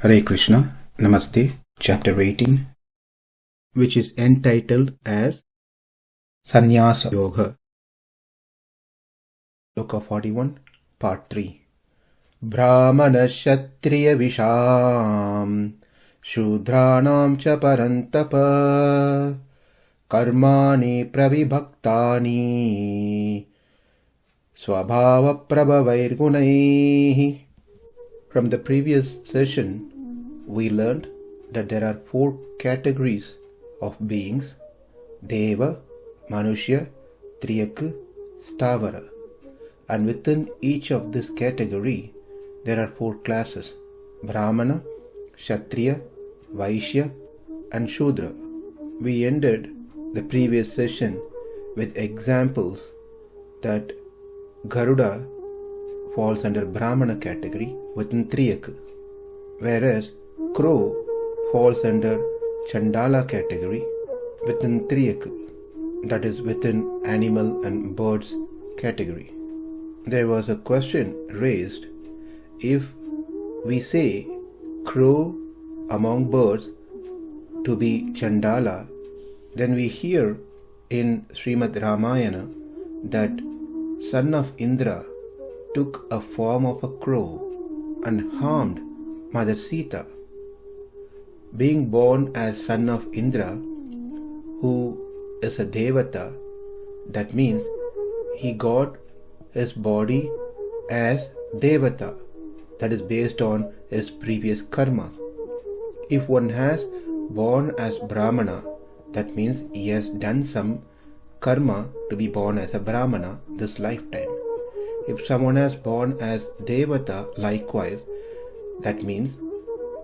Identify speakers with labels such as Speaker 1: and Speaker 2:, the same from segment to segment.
Speaker 1: Hare Krishna, Namaste, Chapter 18, which is entitled as Sannyasa Yoga. Sloka 41, Part 3. Brāhmaṇa-kṣatriya-viśāṁ śūdrāṇāṁ cha paran-tapa karmāṇi pravibhaktāni svabhāva-prabhavair guṇaiḥ. From the previous session, we learned that there are 4 categories of beings: Deva, Manushya, Triyak, Stavara. And within each of this category, there are 4 classes: Brāhmaṇa, Kshatriya, Vaishya, and Śūdra. We ended the previous session with examples that Garuda falls under Brāhmana category within Triyak, whereas crow falls under Chandala category within Triyak, that is within animal and birds category. There was a question raised: if we say crow among birds to be Chandala, then we hear in Srimad Ramayana that son of Indra took a form of a crow and harmed Mother Sita. Being born as son of Indra, who is a Devata, that means he got his body as Devata, that is based on his previous karma. If one has born as Brahmana, that means he has done some karma to be born as a Brahmana this lifetime. If someone has born as Devata, likewise, that means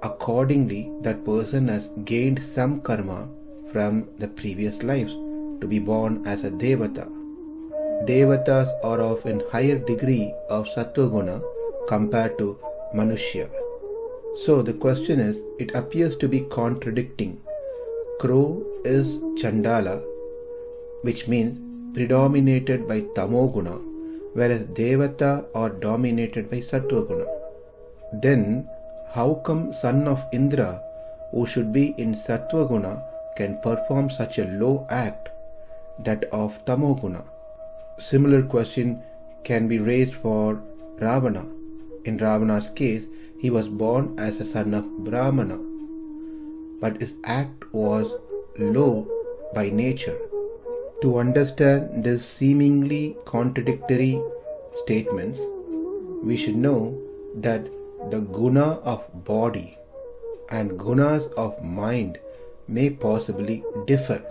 Speaker 1: accordingly that person has gained some karma from the previous lives to be born as a Devata. Devatas are of a higher degree of Sattva Guna compared to Manushya. So the question is, it appears to be contradicting. Crow is Chandala, which means predominated by Tamoguna, whereas Devata are dominated by Sattva Guna. Then how come son of Indra, who should be in Sattva Guna, can perform such a low act, that of Tamoguna? Similar question can be raised for Ravana. In Ravana's case, he was born as a son of Brahmana, but his act was low by nature. To understand these seemingly contradictory statements, we should know that the guna of body and gunas of mind may possibly differ,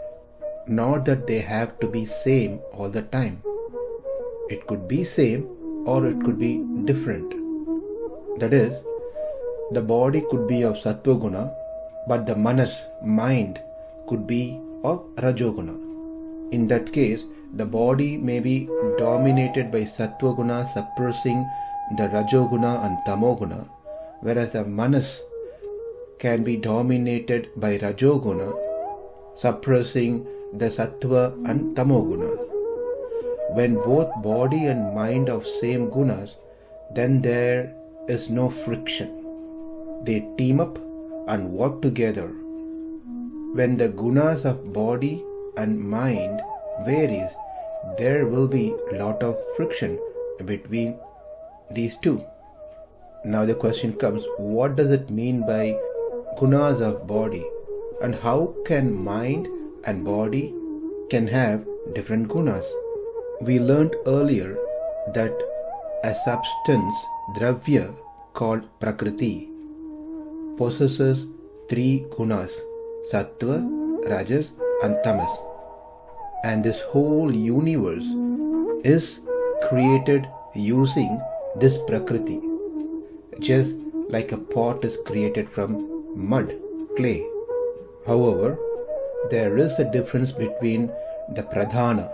Speaker 1: not that they have to be same all the time. It could be same or it could be different. That is, the body could be of Sattva Guna, but the manas, mind, could be of Rajoguna. In that case, the body may be dominated by Sattva Guna suppressing the Rajoguna and Tamoguna, whereas the manas can be dominated by Rajoguna suppressing the Sattva and Tamoguna. When both body and mind of same gunas, then there is no friction. They team up and work together. When the gunas of body and mind varies, there will be a lot of friction between these two. Now the question comes, what does it mean by gunas of body, and how can mind and body can have different gunas? We learnt earlier that a substance, dravya, called Prakriti, possesses 3 gunas: Sattva, Rajas, and Tamas. And this whole universe is created using this Prakriti, just like a pot is created from mud, clay. However, there is a difference between the Pradhana,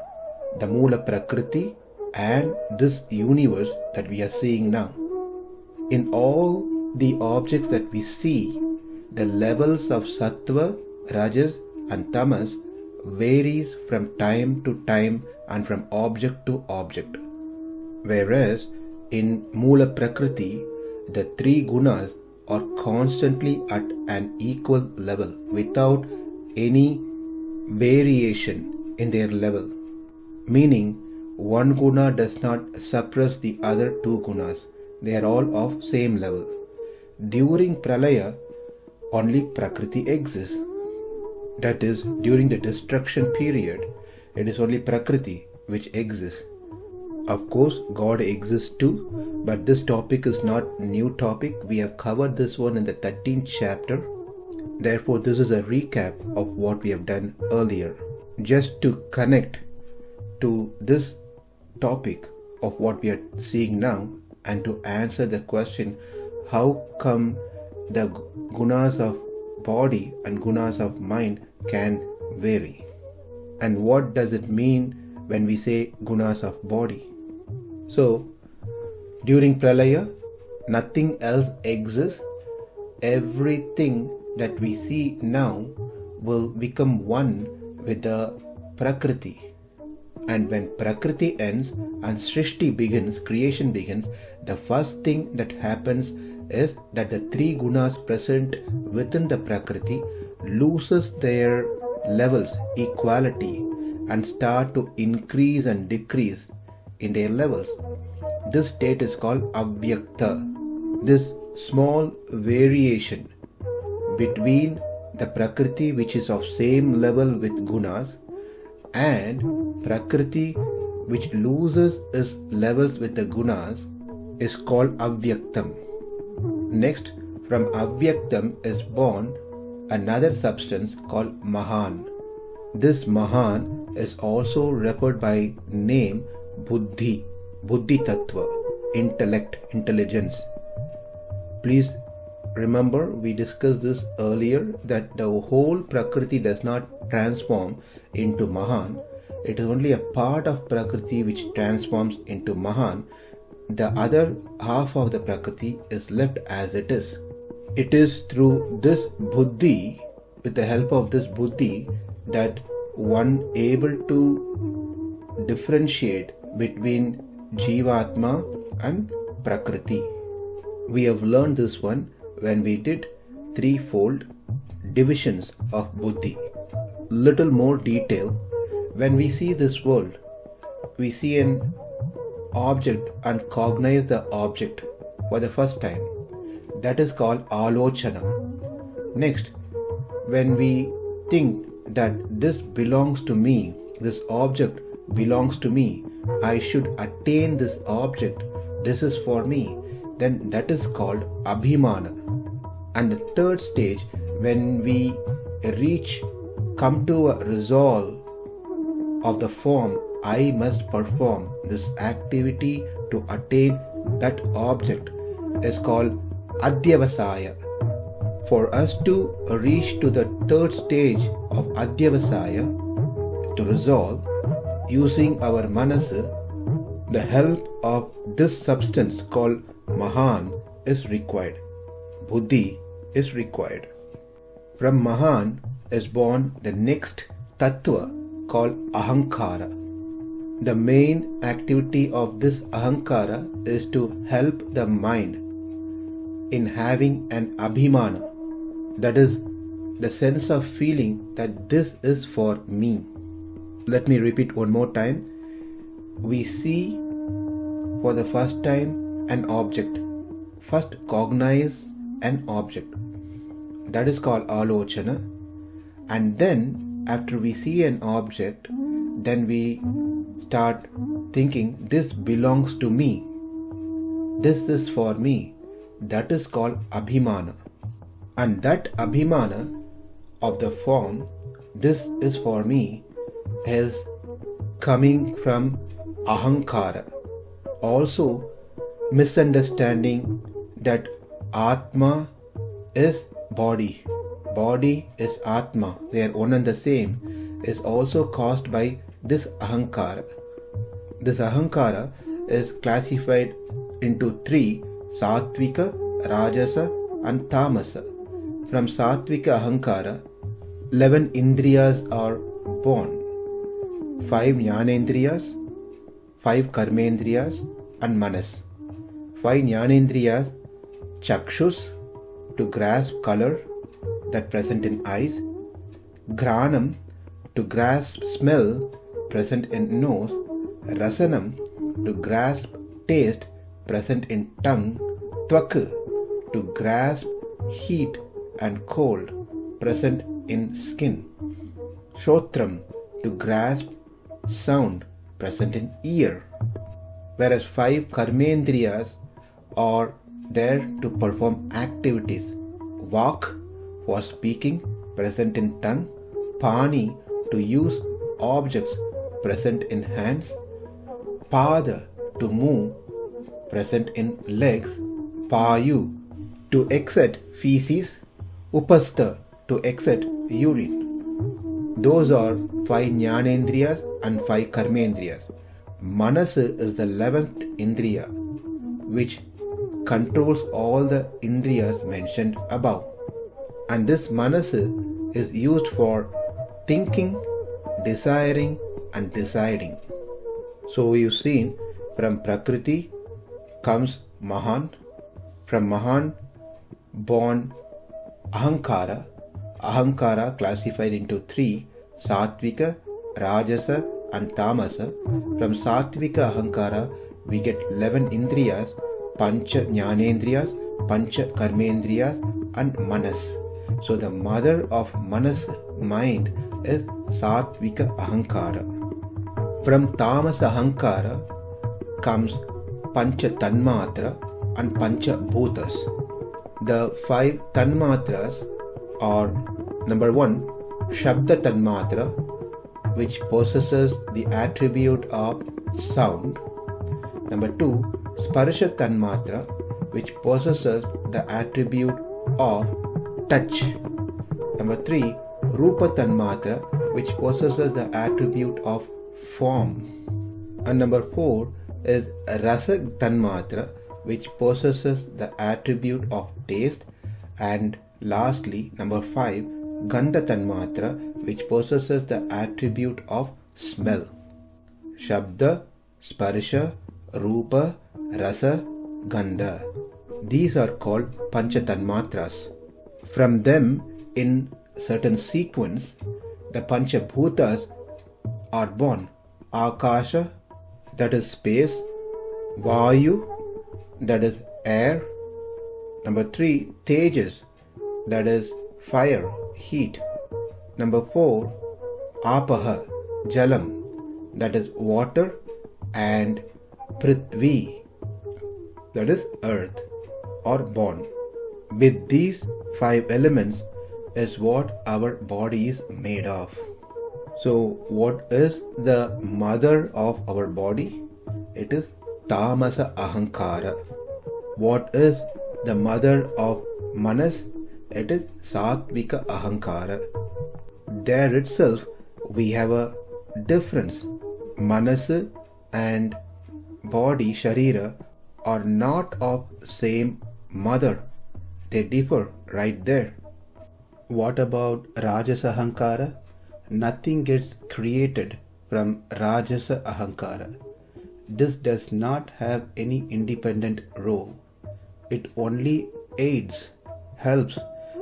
Speaker 1: the Moola Prakriti, and this universe that we are seeing now. In all the objects that we see, the levels of Sattva, Rajas, and Tamas varies from time to time and from object to object. Whereas in Moola Prakriti, the 3 gunas are constantly at an equal level without any variation in their level. Meaning, one guna does not suppress the other two gunas. They are all of same level. During pralaya, only prakriti exists. That is, during the destruction period, it is only prakriti which exists. Of course, God exists too, but this topic is not new topic. We have covered this one in the 13th chapter. Therefore, this is a recap of what we have done earlier. Just to connect to this topic of what we are seeing now and to answer the question, how come the gunas of body and gunas of mind can vary? And what does it mean when we say gunas of body? So, during pralaya, nothing else exists. Everything that we see now will become one with the prakriti. And when prakriti ends and srishti begins, creation begins, the first thing that happens is that the three gunas present within the prakriti loses their levels, equality, and start to increase and decrease in their levels. This state is called avyakta. This small variation between the prakriti which is of same level with gunas and prakriti which loses its levels with the gunas is called avyaktam. Next, from avyaktam is born another substance called mahan. This mahan is also referred by name buddhi, buddhi tattva, intellect, intelligence. Please remember, we discussed this earlier, that the whole prakriti does not transform into mahan. It is only a part of prakriti which transforms into mahan. The other half of the prakriti is left as it is. It is through this buddhi, with the help of this buddhi, that one able to differentiate between jivatma and prakriti. We have learned this one when we did threefold divisions of buddhi. Little more detail. When we see this world, we see an object and cognize the object for the first time. That is called alochana. Next, when we think that this belongs to me, this object belongs to me, I should attain this object, this is for me, then that is called abhimana. And the third stage, when we come to a resolve of the form, I must perform this activity to attain that object, is called adhyavasaya. For us to reach to the third stage of adhyavasaya, to resolve, using our manasa, the help of this substance called mahan is required. Buddhi is required. From mahan is born the next tattva called ahankara. The main activity of this ahankara is to help the mind in having an abhimana, that is, the sense of feeling that this is for me. Let me repeat one more time. We see for the first time an object. First cognize an object. That is called alochana. And then after we see an object, then we start thinking, this belongs to me. This is for me. That is called abhimana. And that abhimana of the form, this is for me, is coming from ahankara. Also, misunderstanding that Atma is body. Body is Atma. They are one and the same, is also caused by this ahankara. This ahankara is classified into three: Sattvika, Rajasa and Tamasa. From Sattvika ahankara, 11 indriyas are born. 5 jnanendriyas, 5 karmendriyas and manas. 5 jnanendriyas: chakshus, to grasp color that present in eyes, granam to grasp smell present in nose, rasanam to grasp taste present in tongue, tvak to grasp heat and cold present in skin, shotram to grasp sound present in ear. Whereas 5 karmendriyas are there to perform activities. Vak for speaking present in tongue, pani to use objects present in hands, pada to move present in legs, payu to exit feces, upastha to exit urine. Those are 5 jnanendriyas and 5 karmendriyas. Manas is the 11th indriya, which controls all the indriyas mentioned above. And this manas is used for thinking, desiring and deciding. So we've seen from Prakriti comes Mahan, from Mahan born Ahankara. Ahankara classified into 3, Satvika, Rajasa and Tamasa. From Satvika Ahankara we get 11 Indriyas, Pancha Jnanendriyas, Pancha Karmendriyas and Manas. So the mother of Manas, mind, is Satvika Ahankara. From Tamasa Ahankara comes Pancha Tanmatra and Pancha Bhutas. The 5 Tanmatras are: number 1, Shabda Tanmatra, which possesses the attribute of sound. Number 2, Sparsha Tanmatra, which possesses the attribute of touch. Number 3, Rupa Tanmatra, which possesses the attribute of form. And number 4 is Rasa Tanmatra, which possesses the attribute of taste. And lastly, number 5, Gandha Tanmatra, which possesses the attribute of smell. Shabda, Sparsha, Rupa, Rasa, Gandha. These are called Pancha Tanmatras. From them, in certain sequence, the Pancha Bhutas are born. Akasha, that is space. Vayu, that is air. Number 3, Tejas, that is fire, heat. Number 4, Apaha, Jalam, that is water. And Prithvi, that is earth or born. With these 5 elements is what our body is made of. So what is the mother of our body? It is Tamasa Ahankara. What is the mother of Manas? It is Satvika Ahankara. There itself we have a difference. Manas and body, Sharira, are not of same mother. They differ right there. What about Rajasa Ahankara? Nothing gets created from Rajasa Ahankara. This does not have any independent role. It only aids, helps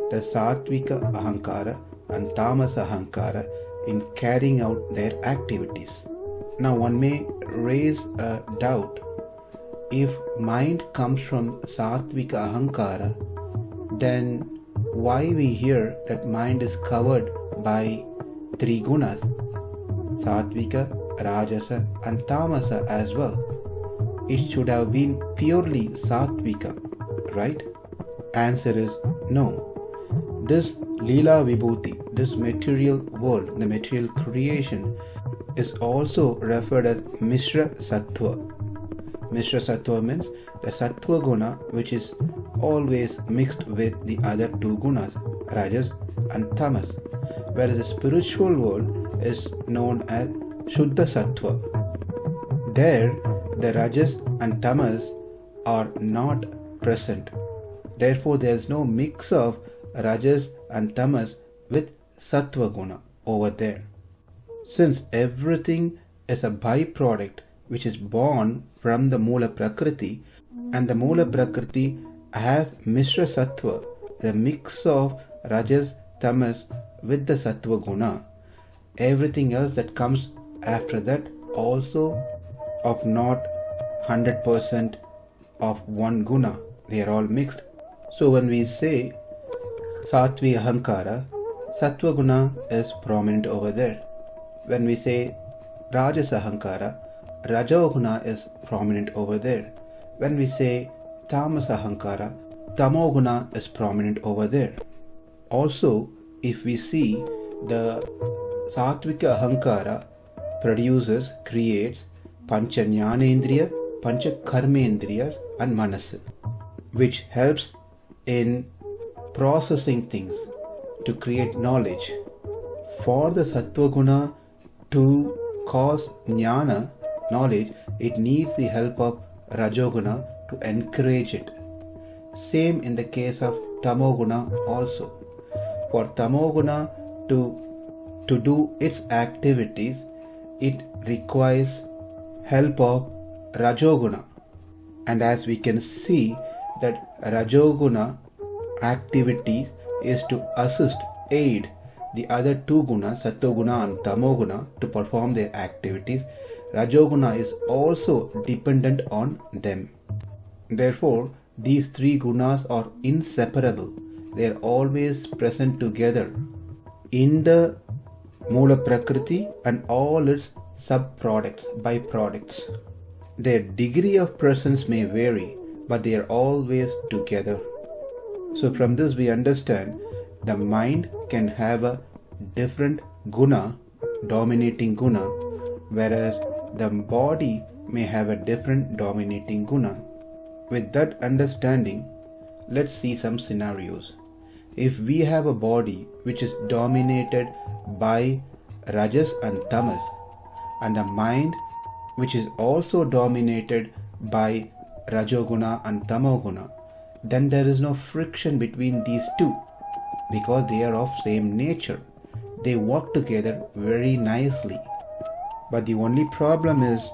Speaker 1: the Satvika Ahankara and Tamasa Ahankara in carrying out their activities. Now one may raise a doubt. If mind comes from Satvika Ahankara, then why we hear that mind is covered by 3 gunas, Satvika, Rajasa and Tamasa as well? It should have been purely Satvika, right? Answer is no. This Leela Vibhuti, this material world, the material creation, is also referred as Mishra Sattva. Mishra Sattva means the Sattva guna which is always mixed with the other 2 gunas, Rajas and Tamas. Whereas the spiritual world is known as Shuddha Sattva. There, the Rajas and Tamas are not present. Therefore, there is no mix of Rajas and Tamas with Sattva guna over there. Since everything is a byproduct which is born from the Moola Prakriti, and the Moola Prakriti has Mishra Sattva the mix of rajas, tamas with the sattva guna, everything else that comes after that also of not 100% of one guna. They are all mixed. So when we say sattvi ahankara, sattva guna is prominent over there. When we say rajas ahankara, rajoguna is prominent over there. When we say tamas ahankara, tamoguna is prominent over there. Also, if we see the sattvika ahankara produces, creates pancha jnanendriya, pancha karmendriyas and manas, which helps in processing things to create knowledge. For the sattva guna to cause jnana, knowledge, it needs the help of rajoguna to encourage it. Same in the case of tamoguna also. For tamoguna to do its activities, it requires help of rajoguna. And as we can see that rajoguna activities is to assist, aid the other two gunas, sattoguna and tamoguna, to perform their activities. Rajoguna is also dependent on them. Therefore, these three gunas are inseparable. They are always present together in the Mula Prakriti and all its sub-products, byproducts. Their degree of presence may vary, but they are always together. So from this we understand the mind can have a different guna, dominating guna, whereas the body may have a different dominating guna. With that understanding, let's see some scenarios. If we have a body which is dominated by rajas and tamas, and a mind which is also dominated by rajoguna and tamoguna, then there is no friction between these two because they are of same nature. They work together very nicely. But the only problem is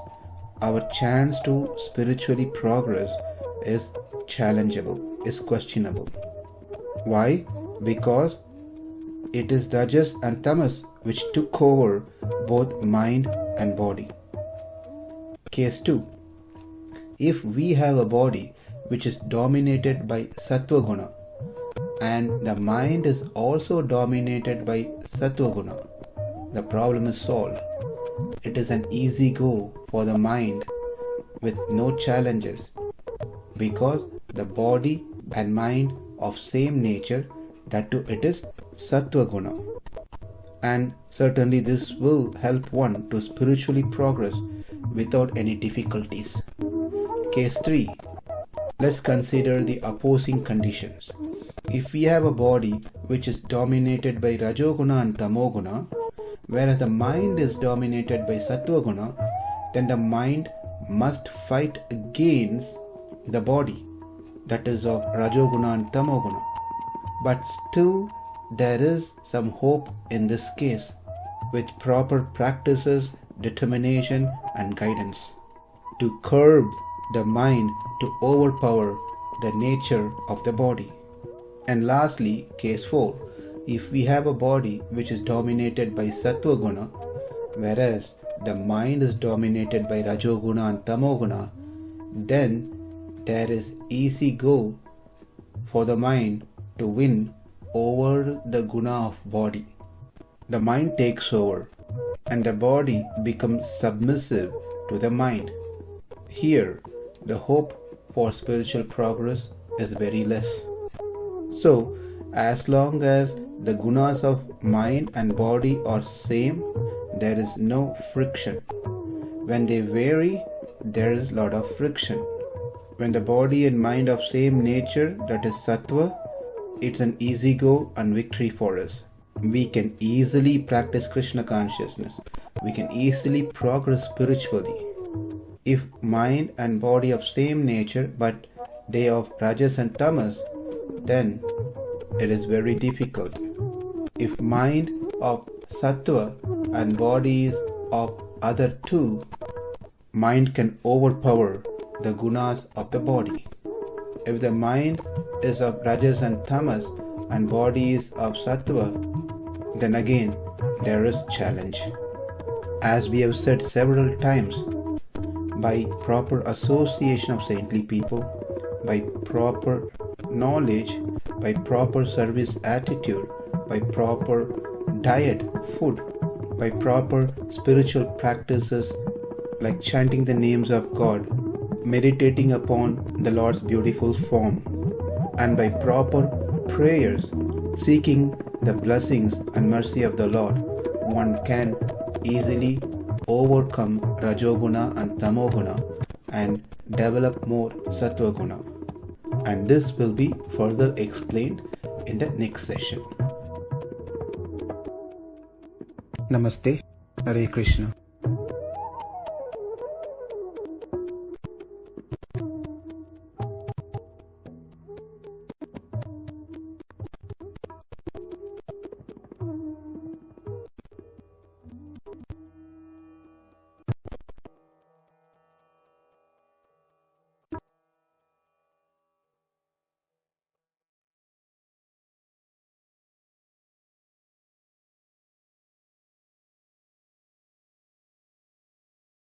Speaker 1: our chance to spiritually progress is challengeable, is questionable. Why? Because it is rajas and tamas which took over both mind and body. Case 2. If we have a body which is dominated by sattva guna and the mind is also dominated by sattva guna, the problem is solved. It is an easy go for the mind with no challenges because the body and mind of same nature, that too it is sattva guna. And certainly this will help one to spiritually progress without any difficulties. Case 3. Let's consider the opposing conditions. If we have a body which is dominated by rajoguna and tamoguna, whereas the mind is dominated by sattva guna, then the mind must fight against the body that is of rajoguna and tamoguna. But still there is some hope in this case with proper practices, determination and guidance to curb the mind to overpower the nature of the body. And lastly, case 4. If we have a body which is dominated by sattva guna, whereas the mind is dominated by rajoguna and tamoguna, then there is easy go for the mind to win over the guna of body. The mind takes over and the body becomes submissive to the mind. Here, the hope for spiritual progress is very less. So, as long as the gunas of mind and body are same, there is no friction. When they vary, there is a lot of friction. When the body and mind of same nature, that is sattva, it's an easy go and victory for us. We can easily practice Krishna consciousness. We can easily progress spiritually. If mind and body of same nature, but they of rajas and tamas, then it is very difficult. If mind of sattva and body is of other two, mind can overpower the gunas of the body. If the mind is of rajas and tamas and body is of sattva, then again there is challenge. As we have said several times, by proper association of saintly people, by proper knowledge, by proper service attitude, by proper diet, food, by proper spiritual practices like chanting the names of God, meditating upon the Lord's beautiful form, and by proper prayers, seeking the blessings and mercy of the Lord, one can easily overcome Rajoguna and Tamoguna and develop more Sattva-guna. And this will be further explained in the next session. Namaste. Hare Krishna.